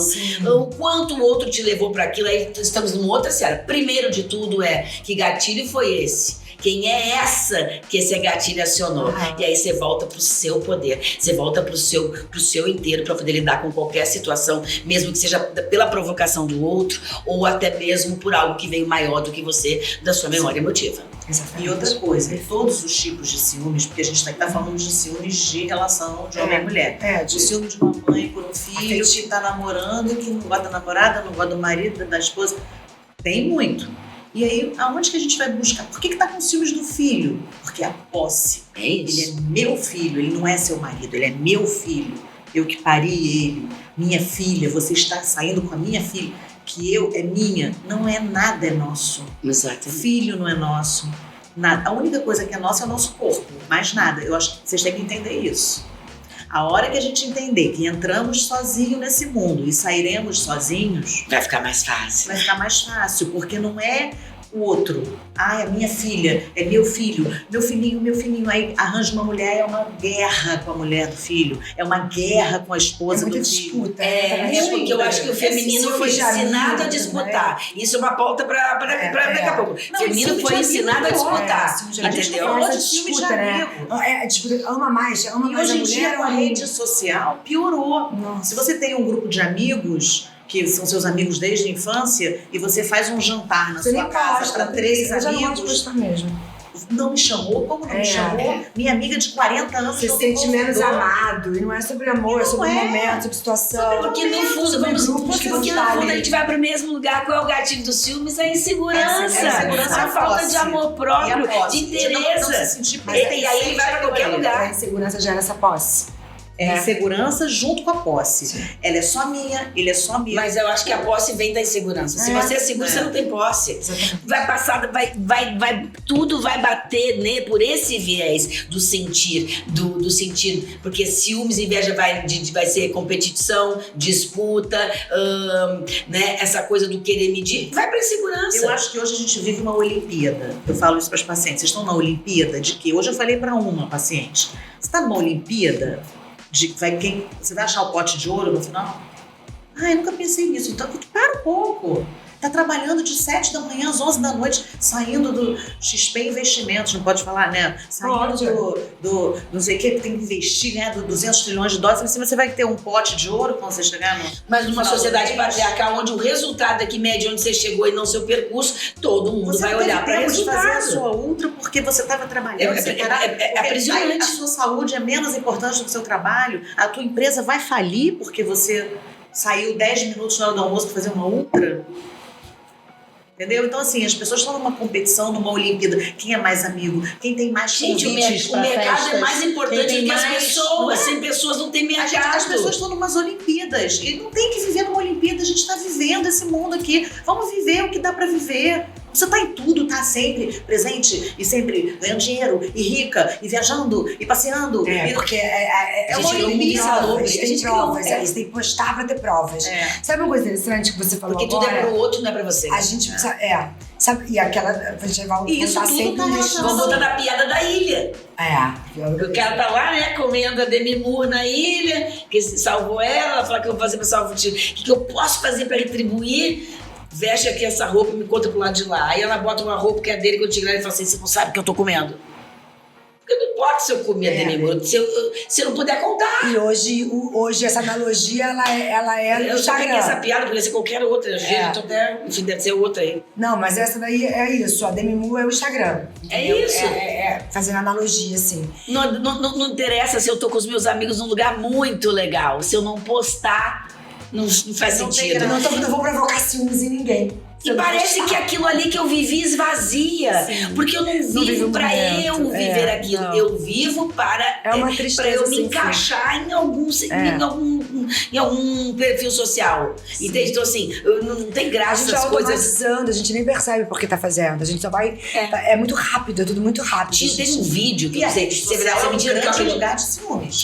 Speaker 2: o quanto o outro te levou para aquilo. Aí estamos numa outra seara. Primeiro de tudo que gatilho foi esse? Quem é essa que esse gatilho acionou? E aí você volta pro seu poder, você volta pro seu inteiro para poder lidar com qualquer situação, mesmo que seja pela provocação do outro ou até mesmo por algo que veio maior do que você, da sua memória emotiva.
Speaker 3: Exatamente. E outra coisa, todos os tipos de ciúmes, porque a gente tá falando de ciúmes de relação de homem e mulher. O ciúme de uma mãe por um filho que tá namorando, que não gosta da namorada, não gosta do marido, da esposa. Tem muito. E aí, aonde que a gente vai buscar? Por que tá com ciúmes do filho? Porque a posse. Ele é meu filho, ele não é seu marido, ele é meu filho. Eu que pari ele. Minha filha, você está saindo com a minha filha, que é minha. Não é nada, é nosso.
Speaker 2: Exato.
Speaker 3: Filho não é nosso. Nada. A única coisa que é nossa é o nosso corpo. Mais nada. Eu acho que vocês têm que entender isso. A hora que a gente entender que entramos sozinhos nesse mundo e sairemos sozinhos...
Speaker 2: Vai ficar mais fácil.
Speaker 3: Vai ficar mais fácil, porque não é o outro. É a minha filha, é meu filho, meu filhinho. Aí arranja uma mulher, é uma guerra com a mulher do filho. É uma guerra com a esposa do filho.
Speaker 1: Disputa.
Speaker 2: Porque eu acho que o feminino foi ensinado a disputar. Isso é uma pauta para daqui a pouco. O feminino foi ensinado a disputar. Entendeu?
Speaker 1: A disputa, né? Ama mais a mulher.
Speaker 3: Hoje em dia, com a rede social, piorou.
Speaker 1: Nossa.
Speaker 3: Se você tem um grupo de amigos... que são seus amigos desde a infância, e você faz um jantar na sua casa para 3 amigos.
Speaker 1: Eu já não gosto de postar mesmo.
Speaker 3: Não me chamou? Como não me chamou? Minha amiga de 40 anos
Speaker 1: você se sente menos amado. E não é sobre amor, é sobre momento, sobre situação.
Speaker 2: Porque no fundo, a gente vai para o mesmo lugar. Qual é o gatilho dos ciúmes? A insegurança. A falta de amor próprio, de interesse. E aí ele vai para qualquer lugar.
Speaker 1: A insegurança gera essa posse.
Speaker 3: É insegurança junto com a posse. Sim. Ela é só minha, ele é só meu.
Speaker 2: Mas eu acho que a posse vem da insegurança. Se você é seguro, você não tem posse. Exatamente. Vai passar, tudo vai bater, né, por esse viés do sentir, do sentir. Porque ciúmes e inveja vai ser competição, disputa, né, essa coisa do querer medir, vai pra insegurança.
Speaker 3: Eu acho que hoje a gente vive uma Olimpíada. Eu falo isso para as pacientes. Vocês estão na Olimpíada de quê? Hoje eu falei para uma paciente. Você está numa Olimpíada você vai achar o pote de ouro no final? Eu nunca pensei nisso. Então, para um pouco. Tá trabalhando de 7 da manhã às 11 da noite, saindo do XP Investimentos, não pode falar, né? Saindo do não sei o que tem que investir, né? Do 200 trilhões de dólares. Você vai ter um pote de ouro quando você chegar no...
Speaker 2: Mas numa sociedade patriarcal, onde o resultado é que mede onde você chegou e não seu percurso, todo mundo vai olhar para isso.
Speaker 3: Você não teve tempo de fazer a sua ultra porque você estava trabalhando.
Speaker 2: É aprisionante.
Speaker 3: A sua saúde é menos importante do que o seu trabalho. A tua empresa vai falir porque você saiu 10 minutos na hora do almoço para fazer uma ultra. Entendeu? Então, assim, as pessoas estão numa competição, numa Olimpíada. Quem é mais amigo? Quem tem mais convites?
Speaker 2: O mercado é mais importante do que as pessoas. Sem pessoas não tem mercado.
Speaker 3: As pessoas estão numas Olimpíadas. E não tem que viver numa Olimpíada. A gente está vivendo esse mundo aqui. Vamos viver o que dá para viver. Você tá em tudo, tá sempre presente e sempre ganhando dinheiro, e rica, e viajando, e passeando.
Speaker 1: Porque é uma Olimpíada. A gente tem provas, você tem que postar pra ter provas. Sabe uma coisa interessante que você falou
Speaker 2: porque
Speaker 1: agora?
Speaker 2: Porque tudo é pro outro, não é pra você.
Speaker 1: A gente precisa, sabe, e aquela, a gente vai
Speaker 2: isso tudo tá relacionado. Vamos botar na piada da ilha. O cara tá lá, né, comendo a Demi Moore na ilha, que salvou ela fala que eu vou fazer pra salvar o tio. O que eu posso fazer pra retribuir? Veste aqui essa roupa e me conta pro lado de lá. Aí ela bota uma roupa que é dele, que eu tiro ela e fala assim, você não sabe o que eu tô comendo. Porque não importa se eu comer a Demi-Moore, se eu não puder contar.
Speaker 1: E hoje essa analogia, ela é no
Speaker 2: Eu já peguei essa
Speaker 1: Instagram.
Speaker 2: piada, poderia ser qualquer outra. Então, enfim, deve ser outra aí.
Speaker 1: Não, mas essa daí é isso. A Demi-Moore é o Instagram. Entendeu?
Speaker 2: É isso.
Speaker 1: Fazendo analogia, assim.
Speaker 2: Não interessa se eu tô com os meus amigos num lugar muito legal. Se eu não postar, não faz
Speaker 3: Não tem
Speaker 2: sentido.
Speaker 3: graça.
Speaker 1: Eu não vou provocar ciúmes em ninguém.
Speaker 2: E parece que aquilo ali que eu vivi esvazia.
Speaker 3: Sim.
Speaker 2: Porque eu não
Speaker 1: vive
Speaker 2: vivo
Speaker 1: o
Speaker 2: pra
Speaker 1: momento.
Speaker 2: eu viver aquilo.
Speaker 1: Não.
Speaker 2: Eu vivo para,
Speaker 1: É uma
Speaker 2: pra
Speaker 1: tristeza
Speaker 2: eu me
Speaker 1: sem
Speaker 2: encaixar em algum perfil social. Entende? Então, assim, não tem
Speaker 1: A
Speaker 2: graça
Speaker 1: gente vai
Speaker 2: as coisas.
Speaker 1: automatizando, a gente nem percebe por que tá fazendo. A gente só vai... É muito rápido, é tudo muito rápido.
Speaker 2: Teve um vídeo que
Speaker 3: E a
Speaker 2: não sei
Speaker 3: rede
Speaker 2: se é
Speaker 3: social
Speaker 2: verdade,
Speaker 3: é
Speaker 2: se é
Speaker 3: um
Speaker 2: mentira, que eu
Speaker 3: grande
Speaker 2: acredito.
Speaker 3: lugar de ciúmes.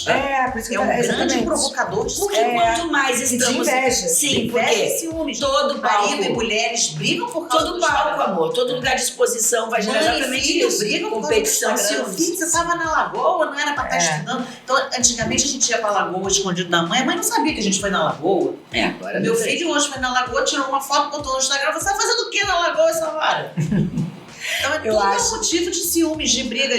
Speaker 1: Por isso que
Speaker 3: É um grande
Speaker 1: exatamente.
Speaker 3: provocador de
Speaker 2: Porque
Speaker 3: ciúmes.
Speaker 2: quanto mais
Speaker 1: E de
Speaker 2: estamos...
Speaker 1: inveja.
Speaker 2: Sim,
Speaker 3: Inveja
Speaker 2: porque
Speaker 3: e ciúmes.
Speaker 2: todo
Speaker 3: Marido e
Speaker 2: palco,
Speaker 3: mulheres brigam por causa
Speaker 2: todo
Speaker 3: do
Speaker 2: palco,
Speaker 3: Instagram.
Speaker 2: amor, todo lugar de exposição vai gerar
Speaker 3: Mãe e
Speaker 2: exatamente
Speaker 3: filho
Speaker 2: isso.
Speaker 3: brigam por causa do
Speaker 2: Competição,
Speaker 3: Instagram.
Speaker 2: ciúmes.
Speaker 3: Filho, você estava na lagoa, não era pra estar estudando. Então, antigamente a gente ia pra lagoa escondido da mãe. A mãe não sabia que a gente foi na lagoa.
Speaker 2: Agora
Speaker 3: Meu
Speaker 2: não sei.
Speaker 3: filho hoje foi na lagoa, tirou uma foto, botou no Instagram. Você tá fazendo o que na lagoa essa hora? Então,
Speaker 1: Eu acho-
Speaker 3: um motivo de ciúmes, de briga,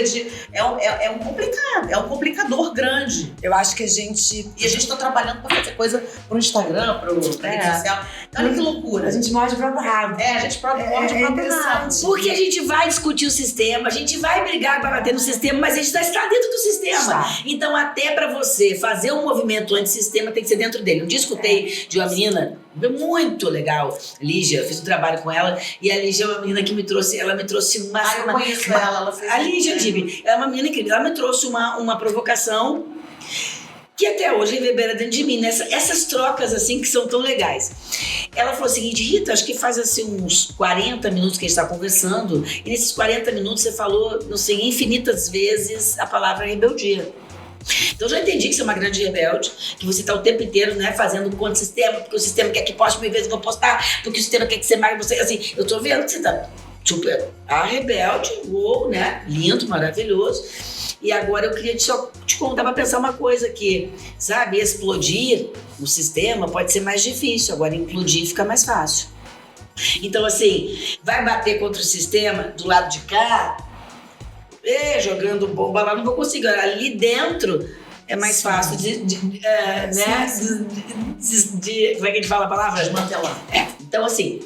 Speaker 3: é um complicado, é um complicador grande.
Speaker 1: Eu acho que a gente...
Speaker 3: E a gente tá trabalhando pra fazer coisa pro Instagram, pra rede social. Então, olha que loucura.
Speaker 1: A gente morde o próprio rabo.
Speaker 3: A gente morde o próprio rabo.
Speaker 1: interessante.
Speaker 2: Porque a gente vai discutir o sistema, a gente vai brigar para bater no sistema, mas a gente está dentro do sistema.
Speaker 1: Está.
Speaker 2: Então, até para você fazer um movimento antissistema, tem que ser dentro dele. Um dia escutei de uma menina muito legal, Lígia, eu fiz um trabalho com ela, e a Lígia é uma menina que ela me trouxe uma...
Speaker 3: Eu conheço ela fez
Speaker 2: A Lígia Tibi, ela é uma menina incrível, ela me trouxe uma provocação que até hoje reverbera dentro de mim, essas trocas assim que são tão legais. Ela falou o seguinte: Rita, acho que faz assim uns 40 minutos que a gente está conversando, e nesses 40 minutos você falou, não sei, infinitas vezes a palavra rebeldia. Então eu já entendi que você é uma grande rebelde, que você está o tempo inteiro, né, fazendo contra o sistema, porque o sistema quer que poste mil vezes, eu vou postar, porque o sistema quer que você marque, você, assim, eu tô vendo que você tá super a rebelde, né, lindo, maravilhoso. E agora eu queria só te contar para pensar uma coisa que, sabe, explodir o sistema pode ser mais difícil, agora implodir fica mais fácil. Então assim, vai bater contra o sistema do lado de cá, jogando bomba lá, não vou conseguir. Ali dentro é mais fácil de né? Como é que a gente fala a palavra?
Speaker 3: Desmantelar.
Speaker 2: Então, assim,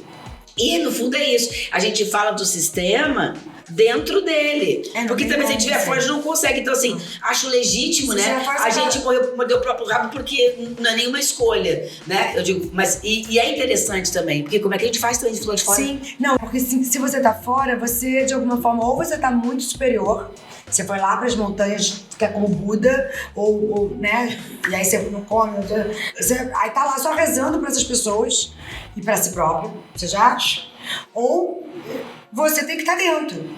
Speaker 2: e no fundo é isso. A gente fala do sistema dentro dele. Porque também se a gente estiver fora, a gente não consegue. Então, assim, acho legítimo, né? A gente mordeu o próprio rabo porque não é nenhuma escolha, né? Eu digo, mas e é interessante também, porque como é que a gente faz também de fora de fora?
Speaker 1: Sim, não, porque se você tá fora, você de alguma forma, ou você tá muito superior, você foi lá pras montanhas, que é como Buda, ou né, e aí você não come, aí tá lá só rezando pra essas pessoas e pra si próprio, você já acha? Ou você tem que estar dentro.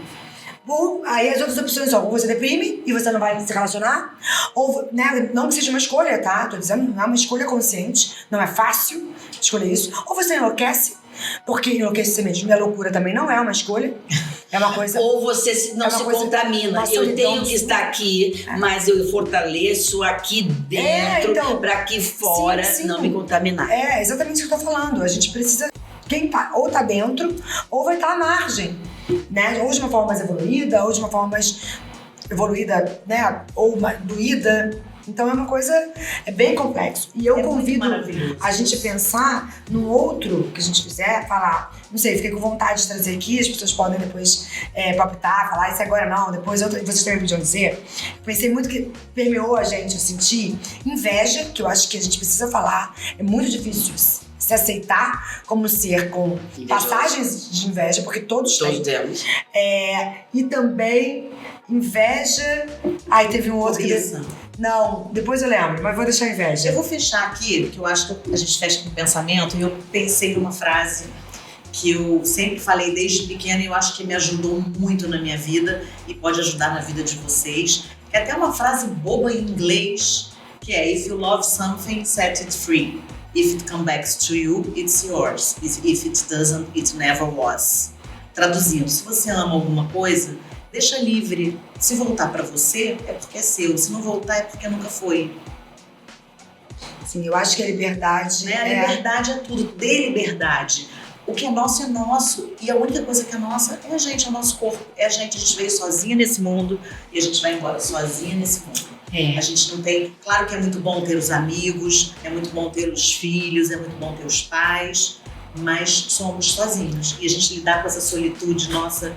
Speaker 1: Ou aí as outras opções são, ou você deprime e você não vai se relacionar, ou, né, não que seja uma escolha, tá? Tô dizendo, não é uma escolha consciente, não é fácil escolher isso. Ou você enlouquece, porque enlouquecer mesmo é loucura, também não é uma escolha, é uma coisa...
Speaker 2: Ou você não se contamina. Eu tenho que estar aqui, mas eu fortaleço aqui dentro,
Speaker 1: então,
Speaker 2: pra aqui fora
Speaker 1: sim.
Speaker 2: não me contaminar.
Speaker 1: É exatamente isso que eu tô falando. A gente precisa... Quem tá, ou tá dentro, ou vai estar à margem, né? Ou de uma forma mais evoluída, ou de uma forma mais evoluída, né? Ou mais doída. Então é uma coisa... É bem complexo. E eu convido a gente pensar num outro que a gente quiser falar. Não sei, fiquei com vontade de trazer aqui, as pessoas podem depois palpitar, falar isso agora não, depois vocês também podiam dizer. Pensei muito que permeou a gente, eu senti inveja, que eu acho que a gente precisa falar. É muito difícil se aceitar como ser com
Speaker 2: Invejoso.
Speaker 1: passagens de inveja, porque todos
Speaker 2: temos.
Speaker 1: E também inveja... Aí teve um outro
Speaker 3: Cobiça.
Speaker 1: Não, depois eu lembro, mas vou deixar inveja.
Speaker 3: Eu vou fechar aqui, que eu acho que a gente fecha com o pensamento, e eu pensei numa frase que eu sempre falei desde pequena e eu acho que me ajudou muito na minha vida e pode ajudar na vida de vocês. É até uma frase boba em inglês, que é: If you love something, set it free. If it comes back to you, it's yours. If it doesn't, it never was. Traduzindo, se você ama alguma coisa, deixa livre. Se voltar pra você, é porque é seu. Se não voltar, é porque nunca foi.
Speaker 1: Sim, eu acho que a liberdade...
Speaker 3: Né? A liberdade é tudo. Dê liberdade. O que é nosso, e a única coisa que é nossa é a gente, é o nosso corpo. É a gente veio sozinha nesse mundo e a gente vai embora sozinha nesse mundo. A gente não tem... Claro que é muito bom ter os amigos, é muito bom ter os filhos, é muito bom ter os pais, mas somos sozinhos. E a gente lidar com essa solitude nossa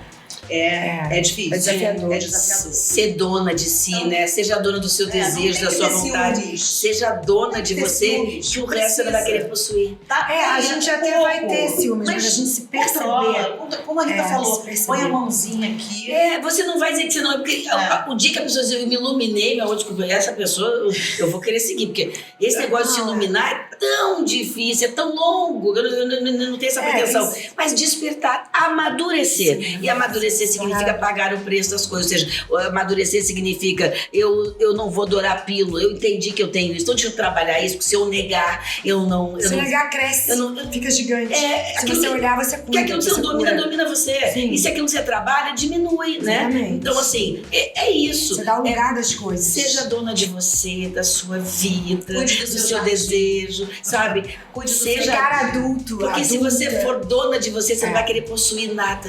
Speaker 3: é difícil.
Speaker 1: É desafiador.
Speaker 3: É desafiador.
Speaker 2: Ser dona de si,
Speaker 3: Então,
Speaker 2: né? Seja dona do seu desejo, da sua vontade.
Speaker 3: Ciúmes.
Speaker 2: Seja dona de você,
Speaker 3: Ciúmes.
Speaker 2: que o resto você não vai querer possuir.
Speaker 3: Tá?
Speaker 1: A gente até vai ter ciúmes, mas a gente se perceber.
Speaker 3: Como a Rita falou,
Speaker 1: se perceber.
Speaker 3: põe a mãozinha aqui.
Speaker 2: Você não vai dizer que você não é, porque o dia que a pessoa diz, eu me iluminei, meu, desculpa, essa pessoa eu vou querer seguir, porque esse negócio de se iluminar é tão difícil, é tão longo, eu não tenho essa pretensão. Mas despertar, amadurecer.
Speaker 1: Sim.
Speaker 2: E amadurecer significa pagar o preço das coisas, ou seja, amadurecer significa eu não vou dourar a pílula, eu entendi que eu tenho isso, então deixa eu trabalhar isso, porque se eu negar,
Speaker 1: Se negar, cresce, fica gigante. Se você olhar, você cuida.
Speaker 2: Porque aquilo que você não domina você.
Speaker 1: Sim.
Speaker 2: E se aquilo que você trabalha, diminui, né?
Speaker 1: Exatamente.
Speaker 2: Então, assim, é isso.
Speaker 1: Você dá o lugar das coisas.
Speaker 2: Seja dona de você, da sua vida,
Speaker 3: Cuide
Speaker 2: do
Speaker 3: do
Speaker 2: seu desejo, sabe?
Speaker 3: Cuide do
Speaker 1: Ser cara adulto.
Speaker 2: Porque se
Speaker 1: adulta.
Speaker 2: você for dona de você, você não vai querer possuir nada.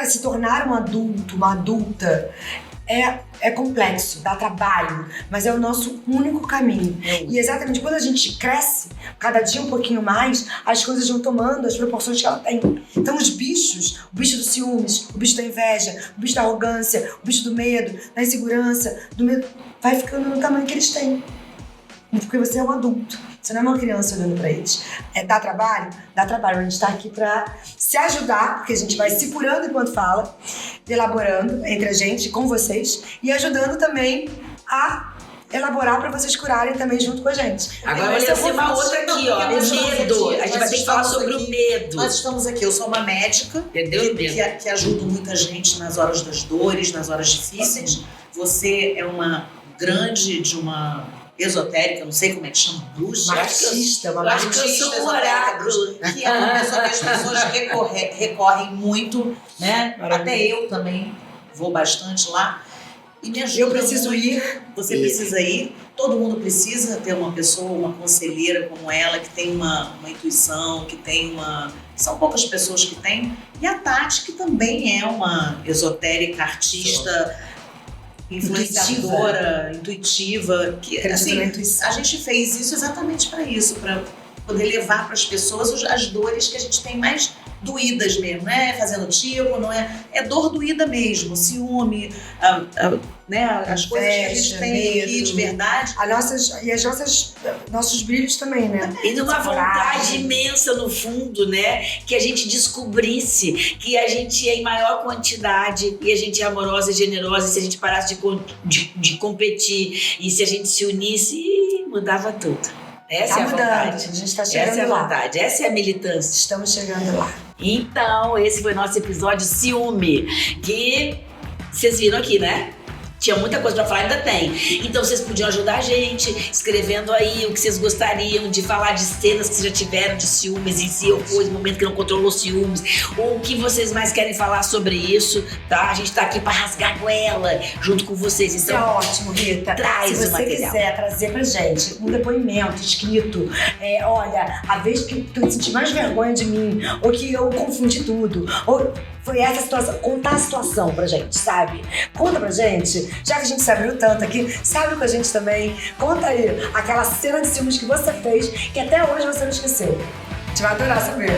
Speaker 1: Se tornar um adulto, uma adulta, é complexo, dá trabalho, mas é o nosso único caminho. E exatamente quando a gente cresce, cada dia um pouquinho mais, as coisas vão tomando as proporções que ela tem. Então os bichos, o bicho do ciúmes, o bicho da inveja, o bicho da arrogância, o bicho do medo, da insegurança, do medo, vai ficando no tamanho que eles têm. Porque você é um adulto, você não é uma criança olhando pra eles. Dá trabalho? Dá trabalho. A gente tá aqui pra se ajudar, porque a gente vai se curando enquanto fala, elaborando entre a gente, com vocês, e ajudando também a elaborar pra vocês curarem também junto com a gente.
Speaker 2: Agora vai ser uma outra aqui, ó, o medo. A gente vai ter que falar sobre o medo.
Speaker 3: Nós estamos aqui, eu sou uma médica que ajudo muita gente nas horas das dores, nas horas difíceis. Você é uma grande de uma esotérica, não sei como é que chama, bruxa.
Speaker 1: Marxista, uma
Speaker 2: acho que eu sou um oráculo.
Speaker 3: Que é uma pessoa que as pessoas recorrem muito, né? Até eu também vou bastante lá. E me ajuda.
Speaker 1: Eu preciso ir.
Speaker 3: Você precisa ir. Todo mundo precisa ter uma pessoa, uma conselheira como ela, que tem uma intuição, que tem uma... São poucas pessoas que têm. E a Tati, que também é uma esotérica, artista... influenciadora, intuitiva, que assim, a gente fez isso exatamente para isso, para poder levar para as pessoas as dores que a gente tem mais doídas mesmo, não é fazendo tipo, não é dor doída mesmo, ciúme, né, as coisas que a gente tem aqui de verdade.
Speaker 1: Nossos brilhos também, né?
Speaker 2: E de uma vontade imensa no fundo, né? Que a gente descobrisse que a gente é em maior quantidade e a gente é amorosa e generosa. E se a gente parasse de competir e se a gente se unisse, mudava tudo. Essa é a vontade.
Speaker 1: A gente tá chegando
Speaker 2: essa é a
Speaker 1: lá.
Speaker 2: vontade, essa é a militância.
Speaker 1: Estamos chegando lá.
Speaker 2: Então, esse foi nosso episódio Ciúme, que vocês viram aqui, né? Tinha muita coisa pra falar, ainda tem. Então vocês podiam ajudar a gente escrevendo aí o que vocês gostariam de falar, de cenas que vocês já tiveram de ciúmes, e se eu for esse momento que não controlou ciúmes, ou o que vocês mais querem falar sobre isso, tá? A gente tá aqui pra rasgar a goela junto com vocês. Então,
Speaker 1: isso é ótimo, Rita.
Speaker 2: traz
Speaker 1: Se
Speaker 2: o
Speaker 1: você
Speaker 2: material.
Speaker 1: quiser trazer pra gente um depoimento escrito, olha, a vez que eu senti mais vergonha de mim, ou que eu confundi tudo, ou foi essa situação, contar a situação pra gente, sabe? Conta pra gente, já que a gente se abriu tanto aqui, sabe com a gente também, conta aí aquela cena de ciúmes que você fez, que até hoje você não esqueceu. A gente vai adorar saber.